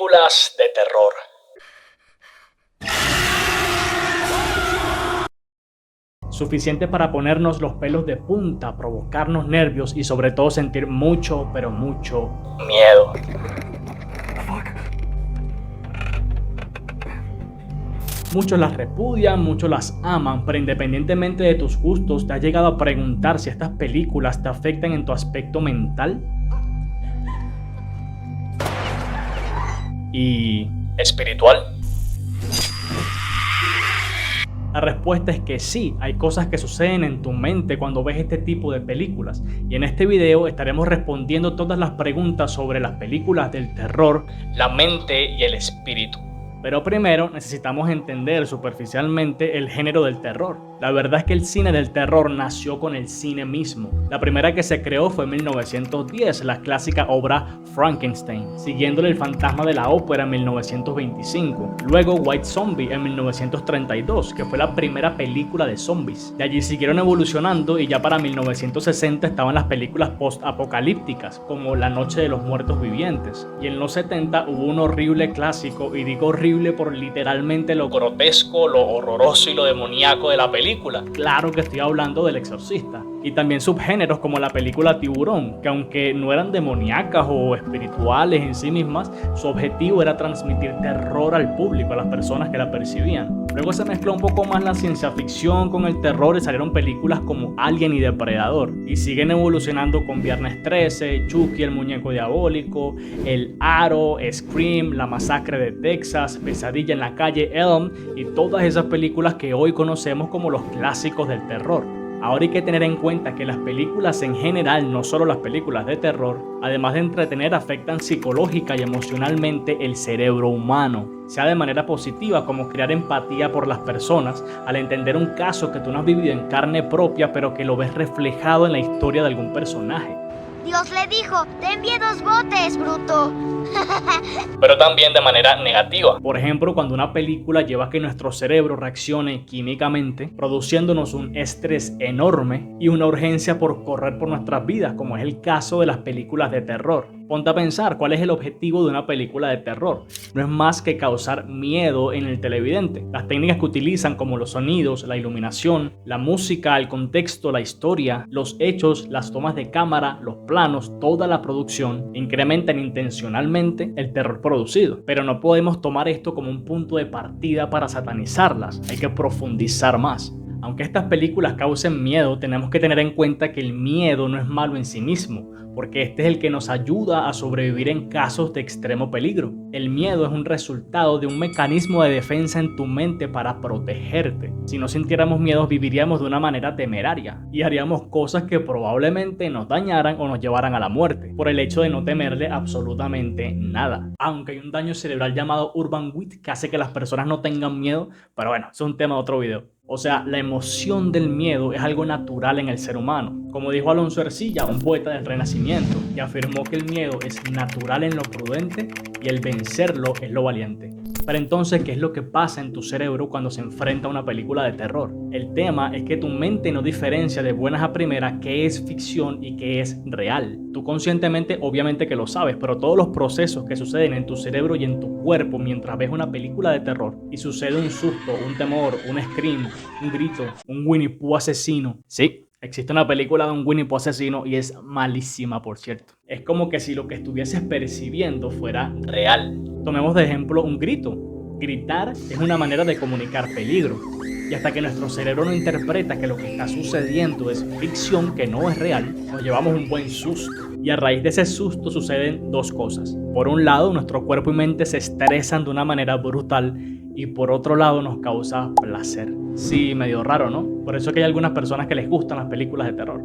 Películas de terror. Suficiente para ponernos los pelos de punta, provocarnos nervios y sobre todo sentir mucho, pero mucho miedo. Muchos las repudian, muchos las aman, pero independientemente de tus gustos, ¿te has llegado a preguntar si estas películas te afectan en tu aspecto mental y espiritual? La respuesta es que sí, hay cosas que suceden en tu mente cuando ves este tipo de películas, y en este video estaremos respondiendo todas las preguntas sobre las películas del terror, la mente y el espíritu. Pero primero necesitamos entender superficialmente el género del terror. La verdad es que el cine del terror nació con el cine mismo. La primera que se creó fue en 1910, la clásica obra Frankenstein, siguiéndole El fantasma de la ópera en 1925. Luego White Zombie en 1932, que fue la primera película de zombies. De allí siguieron evolucionando y ya para 1960 estaban las películas post-apocalípticas, como La noche de los muertos vivientes. Y en los 70 hubo un horrible clásico, y digo horrible por literalmente lo grotesco, lo horroroso y lo demoníaco de la película. Claro que estoy hablando del Exorcista. Y también subgéneros como la película Tiburón, que aunque no eran demoníacas o espirituales en sí mismas, su objetivo era transmitir terror al público, a las personas que la percibían. Luego se mezcló un poco más la ciencia ficción con el terror y salieron películas como Alien y Depredador. Y siguen evolucionando con Viernes 13, Chucky el muñeco diabólico, El Aro, Scream, La masacre de Texas, Pesadilla en la calle Elm y todas esas películas que hoy conocemos como los clásicos del terror. Ahora hay que tener en cuenta que las películas en general, no solo las películas de terror, además de entretener, afectan psicológica y emocionalmente el cerebro humano, sea de manera positiva como crear empatía por las personas al entender un caso que tú no has vivido en carne propia pero que lo ves reflejado en la historia de algún personaje. Dios le dijo, te envié 2 botes, bruto. Pero también de manera negativa. Por ejemplo, cuando una película lleva a que nuestro cerebro reaccione químicamente, produciéndonos un estrés enorme y una urgencia por correr por nuestras vidas, como es el caso de las películas de terror. Ponte a pensar cuál es el objetivo de una película de terror. No es más que causar miedo en el televidente. Las técnicas que utilizan, como los sonidos, la iluminación, la música, el contexto, la historia, los hechos, las tomas de cámara, los planos, toda la producción, incrementan intencionalmente el terror producido. Pero no podemos tomar esto como un punto de partida para satanizarlas. Hay que profundizar más. Aunque estas películas causen miedo, tenemos que tener en cuenta que el miedo no es malo en sí mismo, porque este es el que nos ayuda a sobrevivir en casos de extremo peligro. El miedo es un resultado de un mecanismo de defensa en tu mente para protegerte. Si no sintiéramos miedo, viviríamos de una manera temeraria y haríamos cosas que probablemente nos dañaran o nos llevaran a la muerte, por el hecho de no temerle absolutamente nada. Aunque hay un daño cerebral llamado Urban Wit que hace que las personas no tengan miedo, pero bueno, eso es un tema de otro video. O sea, la emoción del miedo es algo natural en el ser humano. Como dijo Alonso Ercilla, un poeta del Renacimiento, que afirmó que el miedo es natural en lo prudente y el vencerlo es lo valiente. Pero entonces, ¿qué es lo que pasa en tu cerebro cuando se enfrenta a una película de terror? El tema es que tu mente no diferencia de buenas a primeras qué es ficción y qué es real. Tú conscientemente obviamente que lo sabes, pero todos los procesos que suceden en tu cerebro y en tu cuerpo mientras ves una película de terror y sucede un susto, un temor, un scream, un grito, un Winnie Pooh asesino. Sí, existe una película de un Winnie Pooh asesino y es malísima, por cierto. Es como que si lo que estuvieses percibiendo fuera real. Tomemos de ejemplo un grito. Gritar es una manera de comunicar peligro. Y hasta que nuestro cerebro no interpreta que lo que está sucediendo es ficción, que no es real, nos llevamos un buen susto. Y a raíz de ese susto suceden 2 cosas. Por un lado, nuestro cuerpo y mente se estresan de una manera brutal y por otro lado nos causa placer. Sí, medio raro, ¿no? Por eso es que hay algunas personas que les gustan las películas de terror.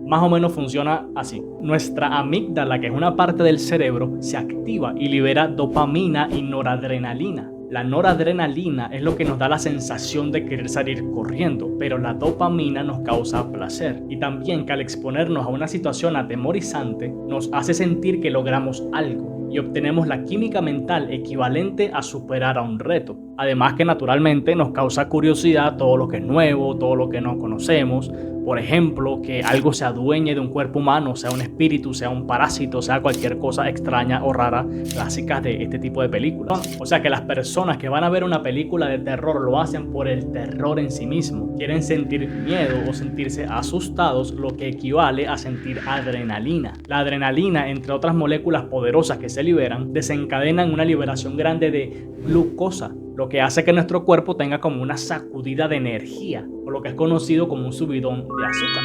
Más o menos funciona así. Nuestra amígdala, que es una parte del cerebro, se activa y libera dopamina y noradrenalina. La noradrenalina es lo que nos da la sensación de querer salir corriendo, pero la dopamina nos causa placer. Y también que al exponernos a una situación atemorizante, nos hace sentir que logramos algo y obtenemos la química mental equivalente a superar a un reto. Además que naturalmente nos causa curiosidad todo lo que es nuevo, todo lo que no conocemos. Por ejemplo, que algo se adueñe de un cuerpo humano, sea un espíritu, sea un parásito, sea cualquier cosa extraña o rara, clásicas de este tipo de películas. O sea que las personas que van a ver una película de terror lo hacen por el terror en sí mismo. Quieren sentir miedo o sentirse asustados, lo que equivale a sentir adrenalina. La adrenalina, entre otras moléculas poderosas que se liberan, desencadenan una liberación grande de glucosa, lo que hace que nuestro cuerpo tenga como una sacudida de energía, o lo que es conocido como un subidón de azúcar.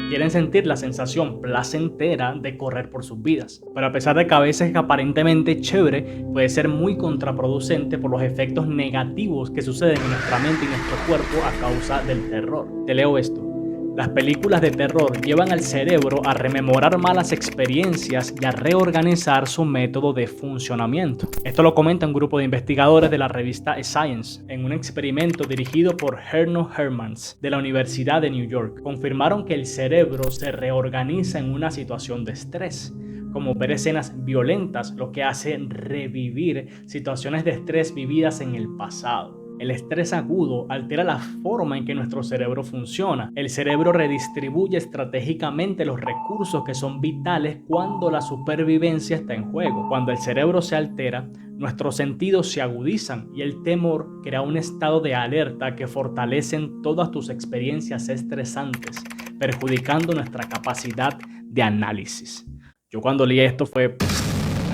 Quieren sentir la sensación placentera de correr por sus vidas, pero a pesar de que a veces es aparentemente chévere, puede ser muy contraproducente por los efectos negativos que suceden en nuestra mente y nuestro cuerpo a causa del terror. Te leo esto. Las películas de terror llevan al cerebro a rememorar malas experiencias y a reorganizar su método de funcionamiento. Esto lo comenta un grupo de investigadores de la revista Science en un experimento dirigido por Herno Hermans de la Universidad de New York. Confirmaron que el cerebro se reorganiza en una situación de estrés, como ver escenas violentas, lo que hace revivir situaciones de estrés vividas en el pasado. El estrés agudo altera la forma en que nuestro cerebro funciona. El cerebro redistribuye estratégicamente los recursos que son vitales cuando la supervivencia está en juego. Cuando el cerebro se altera, nuestros sentidos se agudizan y el temor crea un estado de alerta que fortalecen todas tus experiencias estresantes, perjudicando nuestra capacidad de análisis. Yo cuando leí esto fue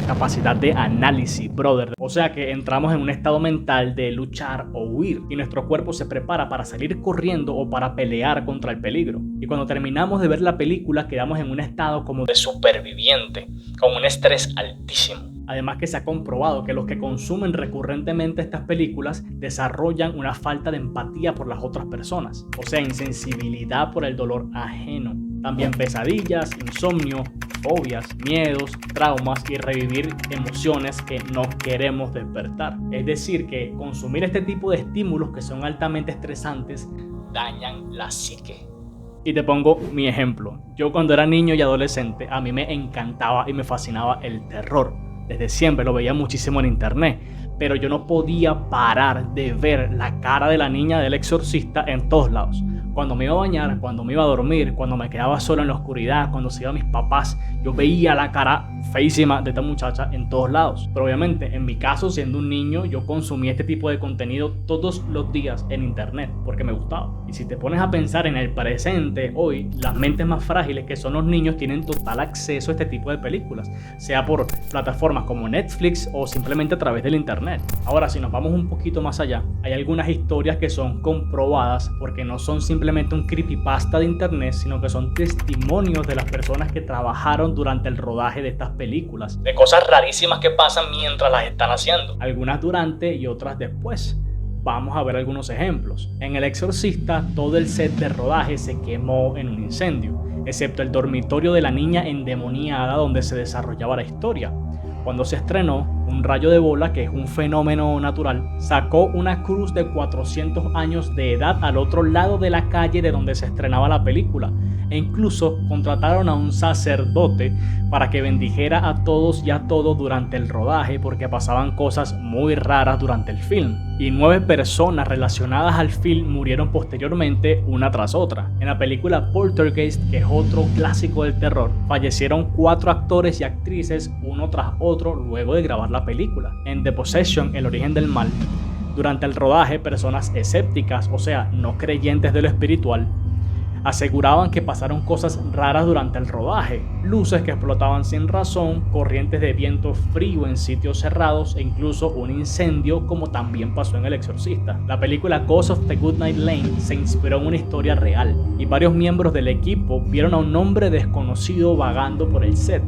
capacidad de análisis, brother. O sea que entramos en un estado mental de luchar o huir y nuestro cuerpo se prepara para salir corriendo o para pelear contra el peligro. Y cuando terminamos de ver la película quedamos en un estado como de superviviente, con un estrés altísimo. Además que se ha comprobado que los que consumen recurrentemente estas películas desarrollan una falta de empatía por las otras personas, o sea, insensibilidad por el dolor ajeno. También pesadillas, insomnio, fobias, miedos, traumas y revivir emociones que no queremos despertar. Es decir, que consumir este tipo de estímulos que son altamente estresantes dañan la psique. Y te pongo mi ejemplo. Yo cuando era niño y adolescente, a mí me encantaba y me fascinaba el terror. Desde siempre lo veía muchísimo en internet, pero yo no podía parar de ver la cara de la niña del exorcista en todos lados. Cuando me iba a bañar, cuando me iba a dormir, cuando me quedaba solo en la oscuridad, cuando se iban mis papás, yo veía la cara feísima de esta muchacha en todos lados. Pero obviamente, en mi caso, siendo un niño, yo consumí este tipo de contenido todos los días en internet, porque me gustaba. Y si te pones a pensar en el presente, hoy, las mentes más frágiles que son los niños tienen total acceso a este tipo de películas, sea por plataformas como Netflix o simplemente a través del internet. Ahora, si nos vamos un poquito más allá, hay algunas historias que son comprobadas porque no son simplemente un creepypasta de internet, sino que son testimonios de las personas que trabajaron durante el rodaje de estas películas, de cosas rarísimas que pasan mientras las están haciendo, algunas durante y otras después. Vamos a ver algunos ejemplos. En El Exorcista, todo el set de rodaje se quemó en un incendio, excepto el dormitorio de la niña endemoniada donde se desarrollaba la historia. Cuando se estrenó, un rayo de bola, que es un fenómeno natural, sacó una cruz de 400 años de edad al otro lado de la calle de donde se estrenaba la película, e incluso contrataron a un sacerdote para que bendijera a todos y a todo durante el rodaje porque pasaban cosas muy raras durante el film. Y 9 personas relacionadas al film murieron posteriormente una tras otra. En la película Poltergeist, que es otro clásico del terror, fallecieron 4 actores y actrices uno tras otro luego de grabar la película. En The Possession, El origen del mal, durante el rodaje, personas escépticas, o sea, no creyentes de lo espiritual, aseguraban que pasaron cosas raras durante el rodaje, luces que explotaban sin razón, corrientes de viento frío en sitios cerrados e incluso un incendio, como también pasó en El Exorcista. La película Ghost of the Goodnight Lane se inspiró en una historia real y varios miembros del equipo vieron a un hombre desconocido vagando por el set.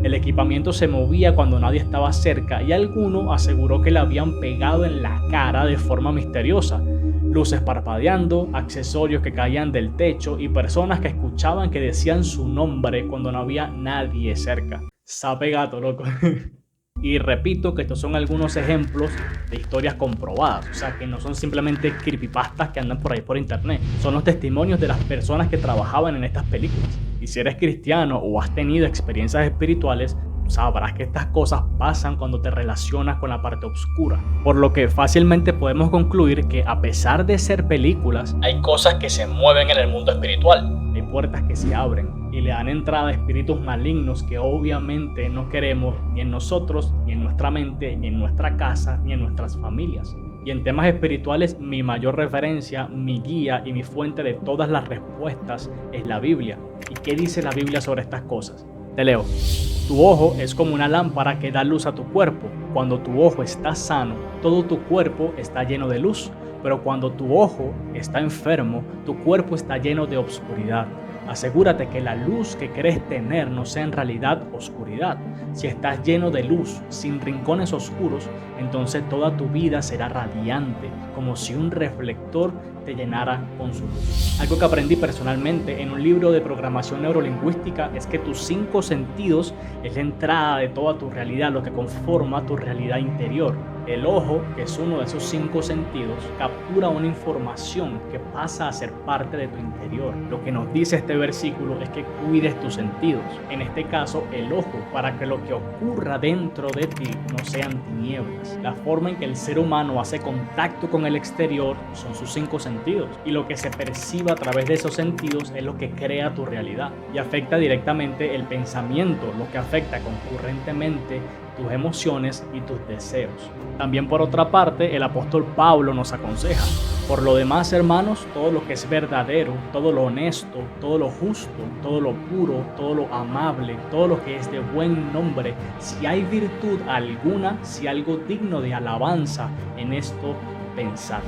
El equipamiento se movía cuando nadie estaba cerca y alguno aseguró que le habían pegado en la cara de forma misteriosa. Luces parpadeando, accesorios que caían del techo y personas que escuchaban que decían su nombre cuando no había nadie cerca. Sape gato, loco. Y repito que estos son algunos ejemplos de historias comprobadas, o sea que no son simplemente creepypastas que andan por ahí por internet, son los testimonios de las personas que trabajaban en estas películas. Y si eres cristiano o has tenido experiencias espirituales, sabrás que estas cosas pasan cuando te relacionas con la parte oscura. Por lo que fácilmente podemos concluir que a pesar de ser películas, hay cosas que se mueven en el mundo espiritual. Hay puertas que se abren y le dan entrada a espíritus malignos que obviamente no queremos ni en nosotros, ni en nuestra mente, ni en nuestra casa, ni en nuestras familias. Y en temas espirituales, mi mayor referencia, mi guía y mi fuente de todas las respuestas es la Biblia. ¿Y qué dice la Biblia sobre estas cosas? Te leo. Tu ojo es como una lámpara que da luz a tu cuerpo. Cuando tu ojo está sano, todo tu cuerpo está lleno de luz. Pero cuando tu ojo está enfermo, tu cuerpo está lleno de oscuridad. Asegúrate que la luz que crees tener no sea en realidad oscuridad. Si estás lleno de luz, sin rincones oscuros, entonces toda tu vida será radiante, como si un reflector te llenara con su luz. Algo que aprendí personalmente en un libro de programación neurolingüística es que tus 5 sentidos es la entrada de toda tu realidad, lo que conforma tu realidad interior. El ojo, que es uno de esos 5 sentidos, captura una información que pasa a ser parte de tu interior. Lo que nos dice este versículo es que cuides tus sentidos. En este caso, el ojo, para que lo que ocurra dentro de ti no sean tinieblas. La forma en que el ser humano hace contacto con el exterior son sus 5 sentidos. Y lo que se percibe a través de esos sentidos es lo que crea tu realidad. Y afecta directamente el pensamiento, lo que afecta concurrentemente tus emociones y tus deseos. También por otra parte, el apóstol Pablo nos aconseja: por lo demás, hermanos, todo lo que es verdadero, todo lo honesto, todo lo justo, todo lo puro, todo lo amable, todo lo que es de buen nombre, si hay virtud alguna, si algo digno de alabanza, en esto pensar.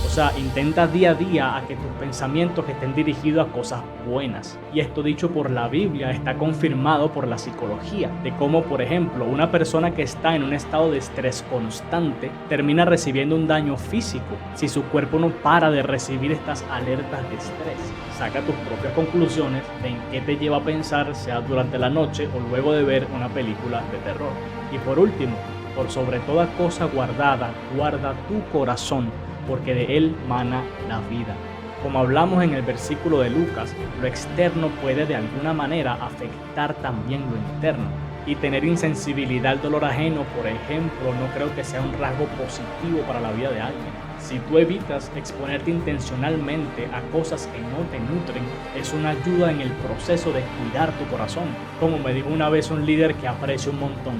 O sea, intenta día a día a que tus pensamientos estén dirigidos a cosas buenas. Y esto, dicho por la Biblia, está confirmado por la psicología, de cómo, por ejemplo, una persona que está en un estado de estrés constante termina recibiendo un daño físico si su cuerpo no para de recibir estas alertas de estrés. Saca tus propias conclusiones de en qué te lleva a pensar, sea durante la noche o luego de ver una película de terror. Y por último, por sobre toda cosa guardada, guarda tu corazón, porque de él mana la vida. Como hablamos en el versículo de Lucas, lo externo puede de alguna manera afectar también lo interno. Y tener insensibilidad al dolor ajeno, por ejemplo, no creo que sea un rasgo positivo para la vida de alguien. Si tú evitas exponerte intencionalmente a cosas que no te nutren, es una ayuda en el proceso de cuidar tu corazón. Como me dijo una vez un líder que aprecio un montón: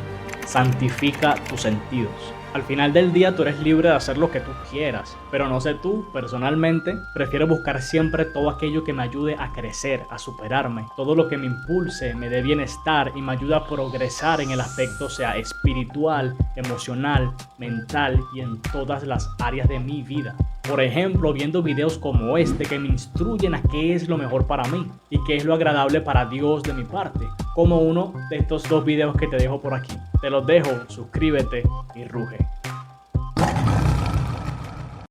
santifica tus sentidos. Al final del día tú eres libre de hacer lo que tú quieras, pero no sé tú, personalmente, prefiero buscar siempre todo aquello que me ayude a crecer, a superarme, todo lo que me impulse, me dé bienestar y me ayude a progresar en el aspecto sea espiritual, emocional, mental y en todas las áreas de mi vida. Por ejemplo, viendo videos como este que me instruyen a qué es lo mejor para mí y qué es lo agradable para Dios de mi parte, como uno de estos 2 videos que te dejo por aquí. Te los dejo, suscríbete y ruge.